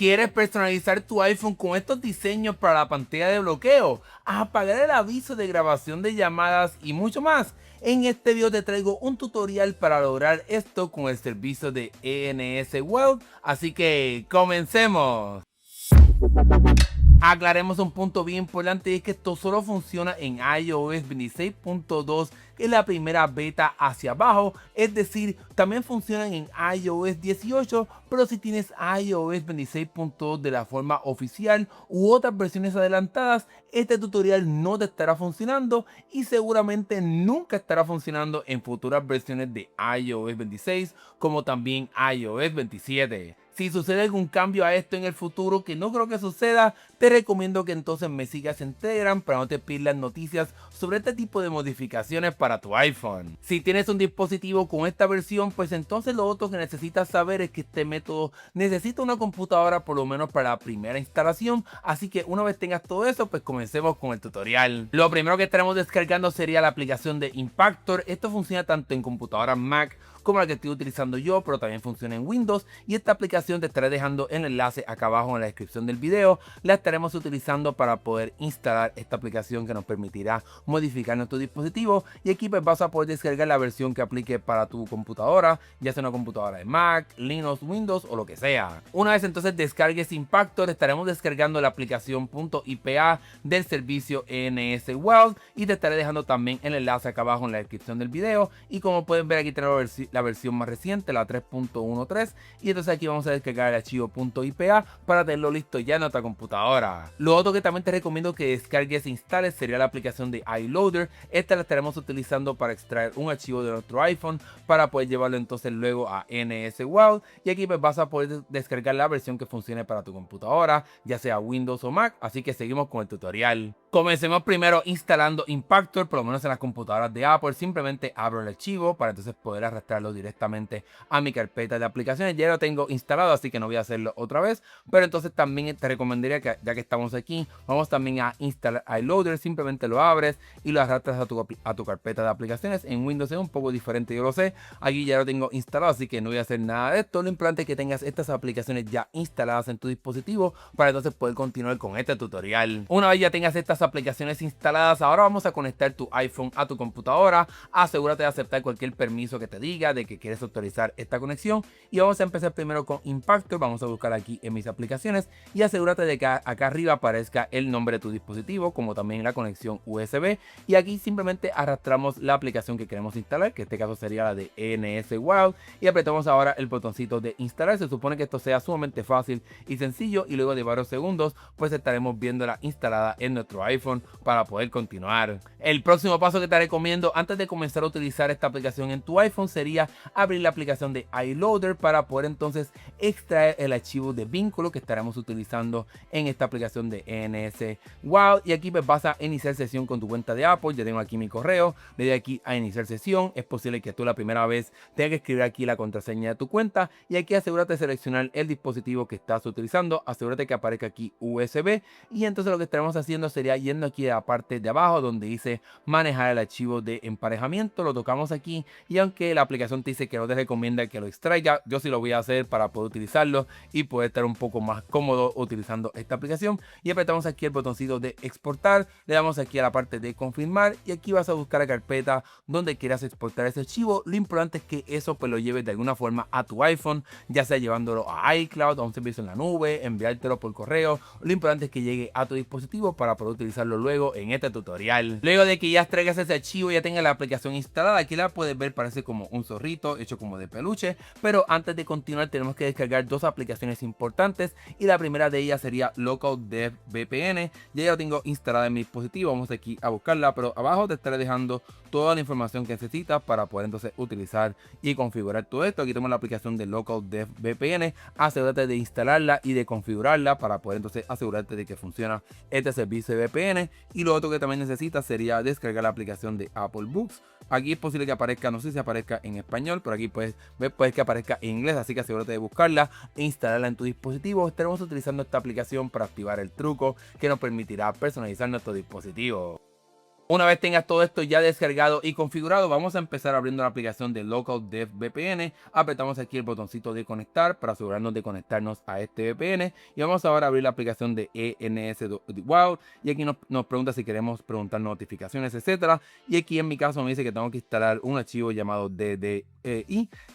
¿Quieres personalizar tu iPhone con estos diseños para la pantalla de bloqueo, apagar el aviso de grabación de llamadas y mucho más? En este video te traigo un tutorial para lograr esto con el servicio de ENS World, así que comencemos. Aclaremos un punto bien importante, y es que esto solo funciona en iOS 26.2, que es la primera beta hacia abajo, es decir, también funcionan en iOS 18, pero si tienes iOS 26.2 de la forma oficial u otras versiones adelantadas, este tutorial no te estará funcionando y seguramente nunca estará funcionando en futuras versiones de iOS 26 como también iOS 27. Si sucede algún cambio a esto en el futuro, que no creo que suceda, te recomiendo que entonces me sigas en Telegram para no te pierdas noticias sobre este tipo de modificaciones para tu iPhone. Si tienes un dispositivo con esta versión, pues entonces lo otro que necesitas saber es que este método necesita una computadora por lo menos para la primera instalación, así que una vez tengas todo eso, pues comencemos con el tutorial. Lo primero que estaremos descargando sería la aplicación de Impactor. Esto funciona tanto en computadoras Mac como la que estoy utilizando yo, pero también funciona en Windows, y esta aplicación te estaré dejando el enlace acá abajo en la descripción del video. La estaremos utilizando para poder instalar esta aplicación que nos permitirá modificar nuestro dispositivo, y aquí pues vas a poder descargar la versión que aplique para tu computadora, ya sea una computadora de Mac, Linux, Windows o lo que sea. Una vez entonces descargues Impactor, estaremos descargando la aplicación .ipa del servicio ENS World, y te estaré dejando también el enlace acá abajo en la descripción del video. Y como pueden ver, aquí tenemos la versión más reciente, la 3.13, y entonces aquí vamos a descargar el archivo .ipa para tenerlo listo ya en nuestra computadora. Lo otro que también te recomiendo que descargues e instales sería la aplicación de iLoader. Esta la estaremos utilizando para extraer un archivo de nuestro iPhone para poder llevarlo entonces luego a ENS World, y aquí pues vas a poder descargar la versión que funcione para tu computadora, ya sea Windows o Mac, así que seguimos con el tutorial. Comencemos primero instalando Impactor, por lo menos en las computadoras de Apple. Simplemente abro el archivo para entonces poder arrastrarlo directamente a mi carpeta de aplicaciones. Ya lo tengo instalado, así que no voy a hacerlo otra vez, pero entonces también te recomendaría que, ya que estamos aquí, vamos también a instalar iLoader. Simplemente lo abres y lo arrastras a tu carpeta de aplicaciones. En Windows es un poco diferente, yo lo sé. Aquí ya lo tengo instalado, así que no voy a hacer nada de esto. Lo importante es que tengas estas aplicaciones ya instaladas en tu dispositivo para entonces poder continuar con este tutorial. Una vez ya tengas estas aplicaciones instaladas, ahora vamos a conectar tu iPhone a tu computadora. Asegúrate de aceptar cualquier permiso que te diga de que quieres autorizar esta conexión, y vamos a empezar primero con Impactor. Vamos a buscar aquí en mis aplicaciones y asegúrate de que acá arriba aparezca el nombre de tu dispositivo, como también la conexión USB, y aquí simplemente arrastramos la aplicación que queremos instalar, que en este caso sería la de ENS World, y apretamos ahora el botoncito de instalar. Se supone que esto sea sumamente fácil y sencillo, y luego de varios segundos pues estaremos viéndola instalada en nuestro iPhone para poder continuar. El próximo paso que te recomiendo antes de comenzar a utilizar esta aplicación en tu iPhone sería abrir la aplicación de iLoader para poder entonces extraer el archivo de vínculo que estaremos utilizando en esta aplicación de ENS World. Y aquí pues vas a iniciar sesión con tu cuenta de Apple. Ya tengo aquí mi correo, le doy aquí a iniciar sesión. Es posible que tú la primera vez tengas que escribir aquí la contraseña de tu cuenta, y aquí asegúrate de seleccionar el dispositivo que estás utilizando. Asegúrate que aparezca aquí USB, y entonces lo que estaremos haciendo sería yendo aquí a la parte de abajo donde dice manejar el archivo de emparejamiento. Lo tocamos aquí, y aunque la aplicación te dice que no te recomienda que lo extraiga, yo sí lo voy a hacer para poder utilizarlo y poder estar un poco más cómodo utilizando esta aplicación. Y apretamos aquí el botoncito de exportar, le damos aquí a la parte de confirmar, y aquí vas a buscar la carpeta donde quieras exportar ese archivo. Lo importante es que eso pues lo lleves de alguna forma a tu iPhone, ya sea llevándolo a iCloud, a un servicio en la nube, enviártelo por correo. Lo importante es que llegue a tu dispositivo para poder utilizarlo luego en este tutorial. Luego de que ya traigas ese archivo y ya tengas la aplicación instalada, aquí la puedes ver, parece como un zorrito hecho como de peluche. Pero antes de continuar tenemos que descargar dos aplicaciones importantes, y la primera de ellas sería Local Dev VPN. Ya lo tengo instalada en mi dispositivo, vamos aquí a buscarla, pero abajo te estaré dejando toda la información que necesitas para poder entonces utilizar y configurar todo esto. Aquí tenemos la aplicación de Local Dev VPN. Asegúrate de instalarla y de configurarla para poder entonces asegurarte de que funciona este servicio de VPN. Y lo otro que también necesitas sería descargar la aplicación de Apple Books. Aquí es posible que aparezca, no sé si aparezca en español, pero aquí puedes ver que aparezca en inglés, así que asegúrate de buscarla e instalarla en tu dispositivo. Estaremos utilizando esta aplicación para activar el truco que nos permitirá personalizar nuestro dispositivo. Una vez tengas todo esto ya descargado y configurado, vamos a empezar abriendo la aplicación de Local Dev VPN. Apretamos aquí el botoncito de conectar para asegurarnos de conectarnos a este VPN. Y vamos ahora a abrir la aplicación de ENS Wow. Y aquí nos pregunta si queremos preguntar notificaciones, etcétera. Y aquí en mi caso me dice que tengo que instalar un archivo llamado DDI.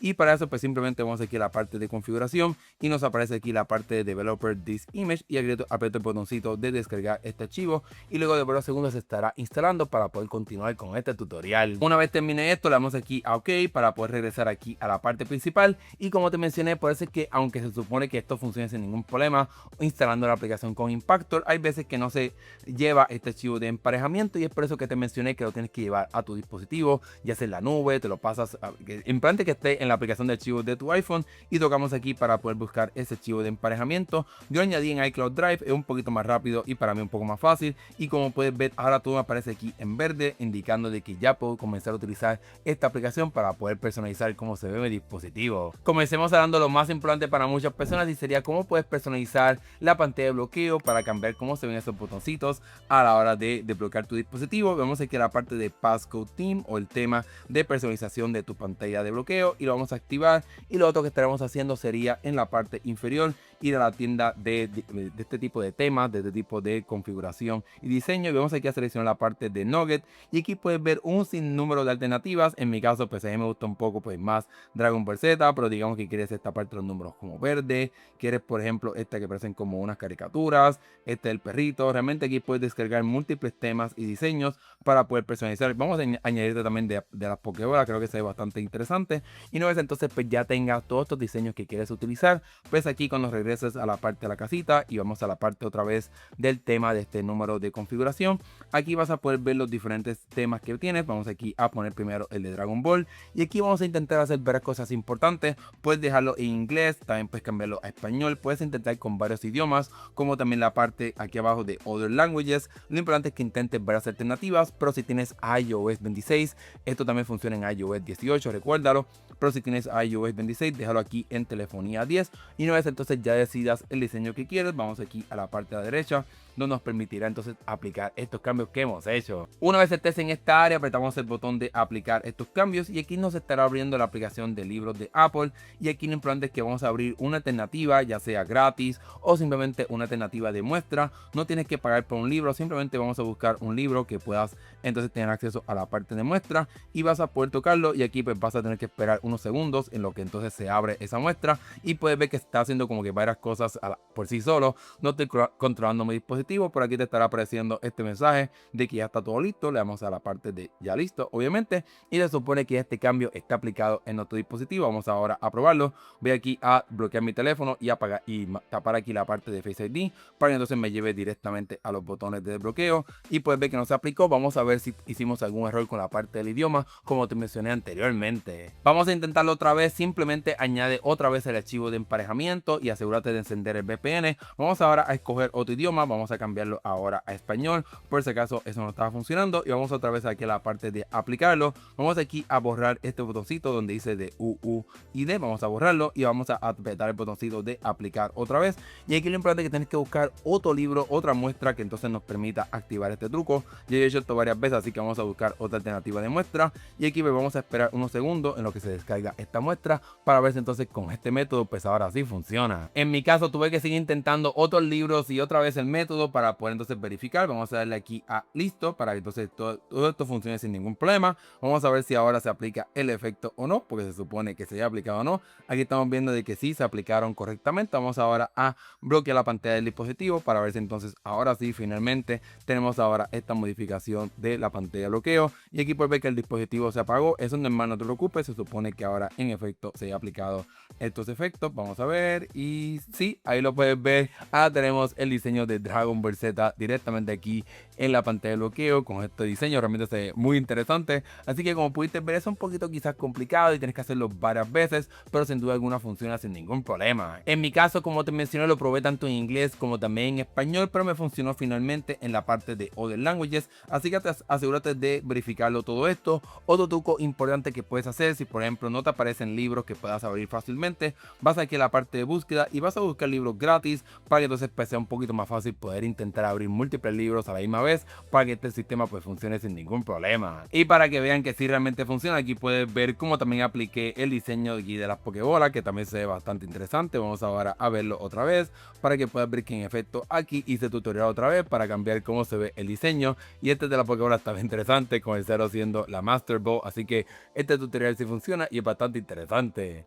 Y para eso pues simplemente vamos aquí a la parte de configuración y nos aparece aquí la parte de Developer This Image. Y aprieto el botoncito de descargar este archivo. Y luego de varios segundos se estará instalando para poder continuar con este tutorial. Una vez termine esto, le damos aquí a OK para poder regresar aquí a la parte principal. Y como te mencioné, parece que aunque se supone que esto funcione sin ningún problema instalando la aplicación con Impactor, hay veces que no se lleva este archivo de emparejamiento, y es por eso que te mencioné que lo tienes que llevar a tu dispositivo, ya sea en la nube, te lo pasas en plan de que esté en la aplicación de archivos de tu iPhone, y tocamos aquí para poder buscar ese archivo de emparejamiento. Yo añadí en iCloud Drive, es un poquito más rápido y para mí un poco más fácil, y como puedes ver ahora todo me aparece aquí en verde, indicando de que ya puedo comenzar a utilizar esta aplicación para poder personalizar cómo se ve mi dispositivo. Comencemos hablando lo más importante para muchas personas, y sería cómo puedes personalizar la pantalla de bloqueo para cambiar cómo se ven esos botoncitos a la hora de desbloquear tu dispositivo. Vemos aquí la parte de Passcode Theme o el tema de personalización de tu pantalla de bloqueo, y lo vamos a activar. Y lo otro que estaremos haciendo sería en la parte inferior ir a la tienda de este tipo de temas, de este tipo de configuración y diseño, y vamos aquí a seleccionar la parte de Nugget, y aquí puedes ver un sinnúmero de alternativas. En mi caso pues a mí me gusta un poco pues más Dragon Ball Z, pero digamos que quieres esta parte de los números como verde, quieres por ejemplo esta que parecen como unas caricaturas, este es el perrito. Realmente aquí puedes descargar múltiples temas y diseños para poder personalizar. Vamos a añadirte también de las Pokébolas, creo que se ve bastante interesante. Y una vez entonces pues ya tengas todos estos diseños que quieres utilizar, pues aquí cuando regreses a la parte de la casita y vamos a la parte otra vez del tema de este número de configuración, aquí vas a poder ver los diferentes temas que tienes. Vamos aquí a poner primero el de Dragon Ball, y aquí vamos a intentar hacer varias cosas importantes. Puedes dejarlo en inglés, también puedes cambiarlo a español, puedes intentar con varios idiomas, como también la parte aquí abajo de Other Languages. Lo importante es que intentes varias alternativas, pero si tienes iOS 26, esto también funciona en iOS 18, recuérdalo. Pero si tienes iOS 26, déjalo aquí en telefonía 10, y una vez entonces ya decidas el diseño que quieres, vamos aquí a la parte de la derecha, donde nos permitirá entonces aplicar estos cambios que hemos hecho. Una vez estés en esta área, apretamos el botón de aplicar estos cambios, y aquí nos estará abriendo la aplicación de libros de Apple. Y aquí lo importante es que vamos a abrir una alternativa, ya sea gratis o simplemente una alternativa de muestra. No tienes que pagar por un libro, simplemente vamos a buscar un libro que puedas entonces tener acceso a la parte de muestra, y vas a poder tocarlo, y aquí pues vas a tener que esperar unos segundos en lo que entonces se abre esa muestra, y puedes ver que está haciendo como que varias cosas por sí solo. No estoy controlando mi dispositivo. Por aquí te estará apareciendo este mensaje de que ya está todo listo. Le damos a la parte de ya listo, obviamente, y se supone que este cambio está aplicado en nuestro dispositivo. Vamos ahora a probarlo. Voy aquí a bloquear mi teléfono y apagar y tapar aquí la parte de Face ID para que entonces me lleve directamente a los botones de desbloqueo, y puedes ver que no se aplicó. Vamos a ver si hicimos algún error con la parte del idioma, como te mencioné anteriormente. Vamos a intentarlo otra vez. Simplemente añade otra vez el archivo de emparejamiento y asegúrate de encender el VPN. Vamos ahora a escoger otro idioma, vamos a cambiarlo ahora a español, por si acaso eso no estaba funcionando, y vamos otra vez aquí a la parte de aplicarlo. Vamos aquí a borrar este botoncito donde dice de UUID, vamos a borrarlo y vamos a apretar el botoncito de aplicar otra vez. Y aquí lo importante es que tienes que buscar otro libro, otra muestra que entonces nos permita activar este truco. Yo he hecho esto varias veces, así que vamos a buscar otra alternativa de muestra, y aquí vamos a esperar unos segundos en lo que se descarga esta muestra para ver si entonces con este método pues ahora sí funciona. En mi caso tuve que seguir intentando otros libros y otra vez el método para poder entonces verificar. Vamos a darle aquí a listo para que entonces todo esto funcione sin ningún problema. Vamos a ver si ahora se aplica el efecto o no, porque se supone que se haya aplicado o no. Aquí estamos viendo de que sí se aplicaron correctamente. Vamos ahora a bloquear la pantalla del dispositivo para ver si entonces ahora sí finalmente tenemos ahora esta modificación de la pantalla de bloqueo, y aquí puedes ver que el dispositivo se apagó. Eso normal, no te preocupes, se supone que ahora en efecto se haya aplicado estos efectos. Vamos a ver, y sí, ahí lo puedes ver. Ahora tenemos el diseño de Dragon Ball Z directamente aquí en la pantalla de bloqueo con este diseño. Realmente se ve muy interesante, así que como pudiste ver es un poquito quizás complicado y tienes que hacerlo varias veces, pero sin duda alguna funciona sin ningún problema. En mi caso, como te mencioné, lo probé tanto en inglés como también en español, pero me funcionó finalmente en la parte de Other Languages, así que asegúrate de verificarlo todo esto. Otro truco importante que puedes hacer, si por ejemplo no te aparecen libros que puedas abrir fácilmente, vas aquí a la parte de búsqueda y vas a buscar libros gratis para que entonces pues, sea un poquito más fácil poder poder intentar abrir múltiples libros a la misma vez para que este sistema pues funcione sin ningún problema. Y para que vean que sí realmente funciona, aquí puedes ver cómo también apliqué el diseño aquí de las pokebolas, que también se ve bastante interesante. Vamos ahora a verlo otra vez para que puedas ver que en efecto aquí hice tutorial otra vez para cambiar cómo se ve el diseño, y este de la pokebola está bien interesante con el 0 siendo la Master Ball, así que este tutorial sí funciona y es bastante interesante.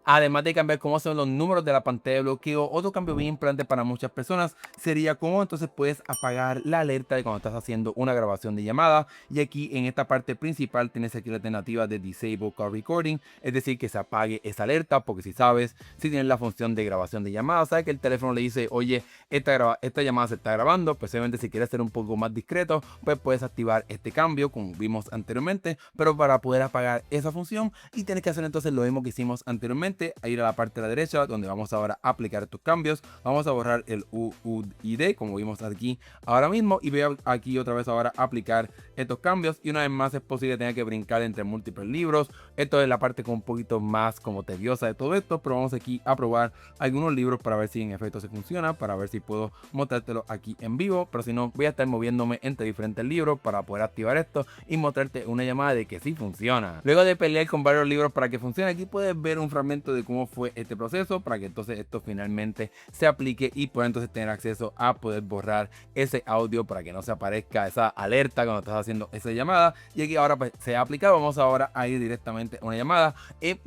Además de cambiar cómo son los números de la pantalla de bloqueo, otro cambio bien importante para muchas personas sería cómo entonces puedes apagar la alerta de cuando estás haciendo una grabación de llamada. Y aquí en esta parte principal tienes aquí la alternativa de Disable Call Recording, es decir, que se apague esa alerta, porque si sabes, si tienes la función de grabación de llamada, sabes que el teléfono le dice, oye, esta llamada se está grabando, pues obviamente si quieres ser un poco más discreto, pues puedes activar este cambio como vimos anteriormente, pero para poder apagar esa función y tienes que hacer entonces lo mismo que hicimos anteriormente, a ir a la parte de la derecha donde vamos ahora a aplicar estos cambios. Vamos a borrar el UUID como vimos aquí ahora mismo y voy aquí otra vez ahora a aplicar estos cambios, y una vez más es posible tener que brincar entre múltiples libros. Esto es la parte con un poquito más como tediosa de todo esto, pero vamos aquí a probar algunos libros para ver si en efecto se funciona, para ver si puedo mostrártelo aquí en vivo, pero si no voy a estar moviéndome entre diferentes libros para poder activar esto y mostrarte una llamada de que sí funciona. Luego de pelear con varios libros para que funcione, aquí puedes ver un fragmento de cómo fue este proceso para que entonces esto finalmente se aplique y pueda entonces tener acceso a poder borrar ese audio para que no se aparezca esa alerta cuando estás haciendo esa llamada. Y aquí ahora pues se ha aplicado. Vamos ahora a ir directamente a una llamada. Es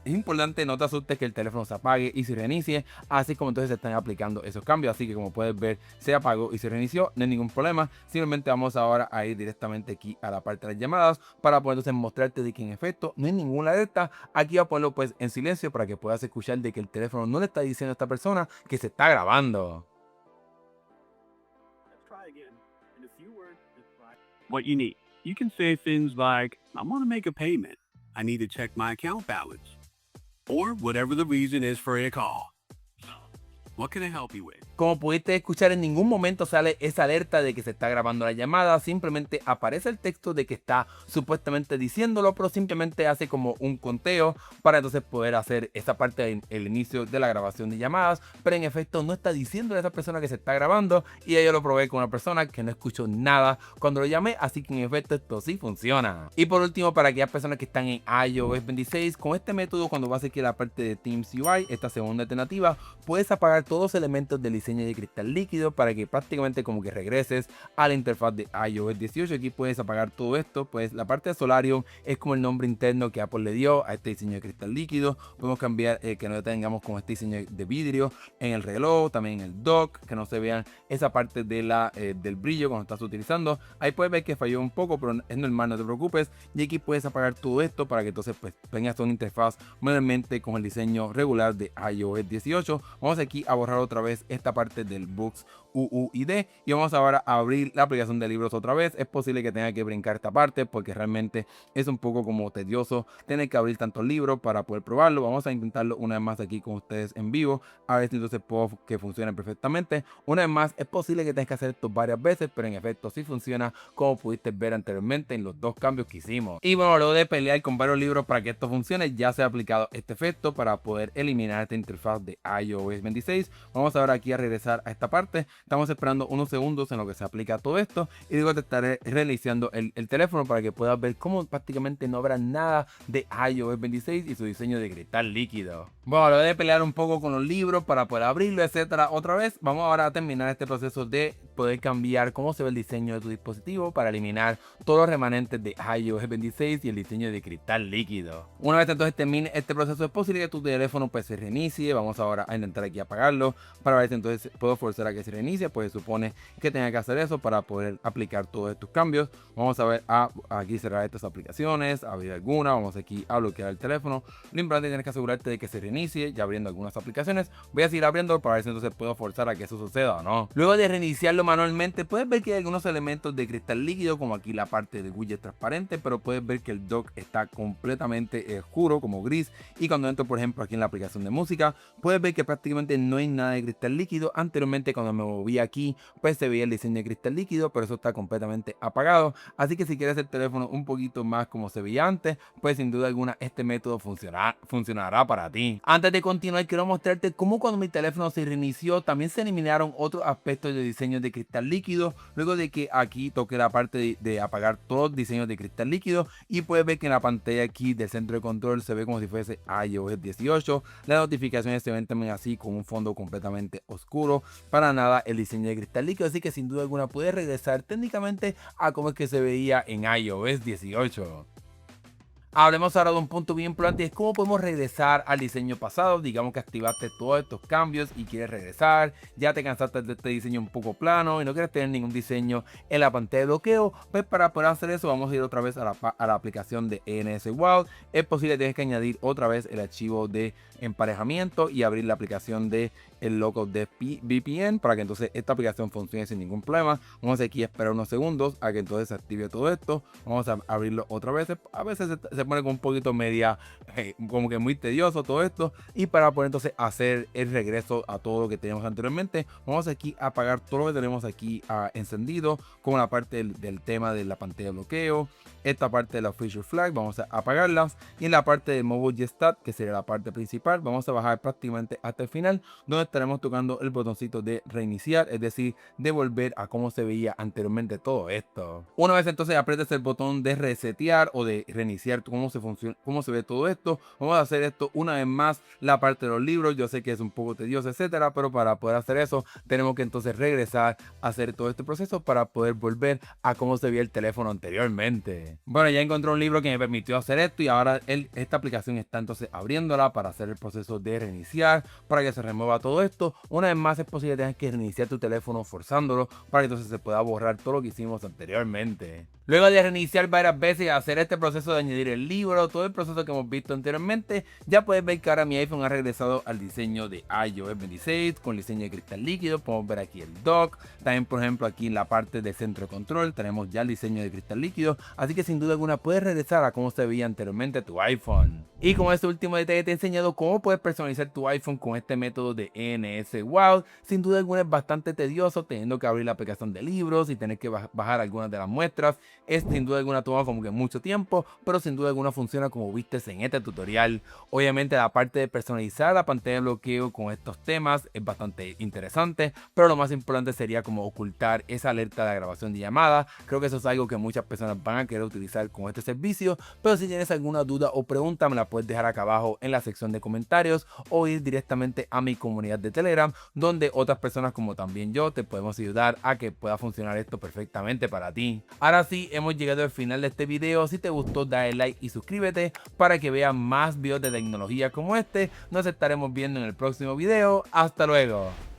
importante, no te asustes que el teléfono se apague y se reinicie, así como entonces se están aplicando esos cambios. Así que como puedes ver, se apagó y se reinició, no hay ningún problema. Simplemente vamos ahora a ir directamente aquí a la parte de las llamadas para poder entonces mostrarte de que en efecto no hay ninguna alerta. Aquí voy a ponerlo pues en silencio para que puedas escuchar de que el teléfono no le está diciendo a esta persona que se está grabando. What you need. You can say things like, I want to make a payment. I need to check my account balance. Or whatever the reason is for a call. What can I help you with? Como pudiste escuchar, en ningún momento sale esa alerta de que se está grabando la llamada, simplemente aparece el texto de que está supuestamente diciéndolo, pero simplemente hace como un conteo para entonces poder hacer esa parte del inicio de la grabación de llamadas, pero en efecto no está diciendo a esa persona que se está grabando, y yo lo probé con una persona que no escuchó nada cuando lo llamé, así que en efecto esto sí funciona. Y por último, para aquellas personas que están en iOS 26, con este método cuando vas aquí a la parte de Teams UI, esta segunda alternativa, puedes apagar todos los elementos del diseño de cristal líquido para que prácticamente como que regreses a la interfaz de iOS 18. Aquí puedes apagar todo esto, pues la parte de Solarium es como el nombre interno que Apple le dio a este diseño de cristal líquido. Podemos cambiar que no tengamos como este diseño de vidrio en el reloj, también en el dock, que no se vean esa parte de del brillo cuando estás utilizando. Ahí puedes ver que falló un poco, pero es normal, no te preocupes. Y aquí puedes apagar todo esto para que entonces pues tengas una interfaz nuevamente con el diseño regular de iOS 18. Vamos aquí a borrar otra vez esta parte del Books UUID y vamos ahora a abrir la aplicación de libros otra vez. Es posible que tenga que brincar esta parte porque realmente es un poco como tedioso tener que abrir tantos libros para poder probarlo. Vamos a intentarlo una vez más aquí con ustedes en vivo, a ver si entonces puedo que funcione perfectamente. Una vez más, es posible que tengas que hacer esto varias veces, pero en efecto sí funciona, como pudiste ver anteriormente en los dos cambios que hicimos. Y bueno, luego de pelear con varios libros para que esto funcione, ya se ha aplicado este efecto para poder eliminar esta interfaz de iOS 26. Vamos ahora aquí a regresar a esta parte. Estamos esperando unos segundos en lo que se aplica todo esto y luego te estaré reiniciando el teléfono para que puedas ver cómo prácticamente no habrá nada de iOS 26 y su diseño de cristal líquido. Bueno, luego de pelear un poco con los libros para poder abrirlo, etcétera, otra vez, vamos ahora a terminar este proceso de poder cambiar cómo se ve el diseño de tu dispositivo para eliminar todos los remanentes de iOS 26 y el diseño de cristal líquido. Una vez entonces termine este proceso, es posible que tu teléfono pues se reinicie. Vamos ahora a intentar aquí apagarlo para ver si entonces puedo forzar a que se reinicie, pues se supone que tenga que hacer eso para poder aplicar todos estos cambios. Vamos a ver aquí cerrar estas aplicaciones, abrir alguna, vamos aquí a bloquear el teléfono. Lo importante es tener que asegurarte de que se reinicie ya abriendo algunas aplicaciones. Voy a seguir abriendo para ver si entonces puedo forzar a que eso suceda o no. Luego de reiniciarlo abriéndolo manualmente puedes ver que hay algunos elementos de cristal líquido, como aquí la parte del widget transparente, pero puedes ver que el dock está completamente oscuro, como gris. Y cuando entro, por ejemplo, aquí en la aplicación de música, puedes ver que prácticamente no hay nada de cristal líquido. Anteriormente, cuando me moví aquí, pues se veía el diseño de cristal líquido, pero eso está completamente apagado. Así que si quieres el teléfono un poquito más como se veía antes, pues sin duda alguna este método funcionará para ti. Antes de continuar, quiero mostrarte cómo cuando mi teléfono se reinició, también se eliminaron otros aspectos de diseño de cristal líquido, luego de que aquí toqué la parte de apagar todos los diseños de cristal líquido, y puedes ver que en la pantalla aquí del centro de control se ve como si fuese iOS 18. Las notificaciones se ven también así con un fondo completamente oscuro, para nada el diseño de cristal líquido, así que sin duda alguna puedes regresar técnicamente a cómo es que se veía en iOS 18. Hablemos ahora de un punto bien importante, es cómo podemos regresar al diseño pasado. Digamos que activaste todos estos cambios y quieres regresar, ya te cansaste de este diseño un poco plano y no quieres tener ningún diseño en la pantalla de bloqueo. Pues para poder hacer eso vamos a ir otra vez a la aplicación de ENS Wild. Es posible que tienes que añadir otra vez el archivo de emparejamiento y abrir la aplicación de el logo de VPN para que entonces esta aplicación funcione sin ningún problema. Vamos aquí a esperar unos segundos a que entonces se active todo esto. Vamos a abrirlo otra vez. A veces se pone con un poquito media, como que muy tedioso todo esto. Y para poder entonces hacer el regreso a todo lo que teníamos anteriormente, vamos aquí a apagar todo lo que tenemos aquí encendido, como la parte del tema de la pantalla de bloqueo, esta parte de la feature flag, vamos a apagarlas, y en la parte de mobile gestat, que sería la parte principal, vamos a bajar prácticamente hasta el final, donde estaremos tocando el botoncito de reiniciar, es decir, de volver a cómo se veía anteriormente todo esto. Una vez entonces aprietes el botón de resetear o de reiniciar cómo se ve todo esto, vamos a hacer esto una vez más. La parte de los libros, yo sé que es un poco tedioso, etcétera, pero para poder hacer eso tenemos que entonces regresar a hacer todo este proceso para poder volver a cómo se veía el teléfono anteriormente. Bueno, ya encontré un libro que me permitió hacer esto, y ahora esta aplicación está entonces abriéndola para hacer el proceso de reiniciar, para que se remueva todo esto. Una vez más es posible que tengas que reiniciar tu teléfono forzándolo para que entonces se pueda borrar todo lo que hicimos anteriormente. Luego de reiniciar varias veces y hacer este proceso de añadir el libro, todo el proceso que hemos visto anteriormente, ya puedes ver que ahora mi iPhone ha regresado al diseño de iOS 26 con diseño de cristal líquido. Podemos ver aquí el dock, también por ejemplo aquí en la parte de centro de control tenemos ya el diseño de cristal líquido, así que sin duda alguna puedes regresar a cómo se veía anteriormente tu iPhone. Y con este último detalle te he enseñado cómo puedes personalizar tu iPhone con este método de ENS Wild. Sin duda alguna es bastante tedioso teniendo que abrir la aplicación de libros y tener que bajar algunas de las muestras. Es sin duda alguna toma como que mucho tiempo, pero sin duda alguna funciona como viste en este tutorial. Obviamente la parte de personalizar la pantalla de bloqueo con estos temas es bastante interesante, pero lo más importante sería como ocultar esa alerta de grabación de llamada. Creo que eso es algo que muchas personas van a querer utilizar con este servicio, pero si tienes alguna duda o pregunta me la puedes dejar acá abajo en la sección de comentarios o ir directamente a mi comunidad de Telegram, donde otras personas como también yo te podemos ayudar a que pueda funcionar esto perfectamente para ti. Ahora sí, hemos llegado al final de este video. Si te gustó, dale like y suscríbete para que veas más videos de tecnología como este. Nos estaremos viendo en el próximo video. Hasta luego.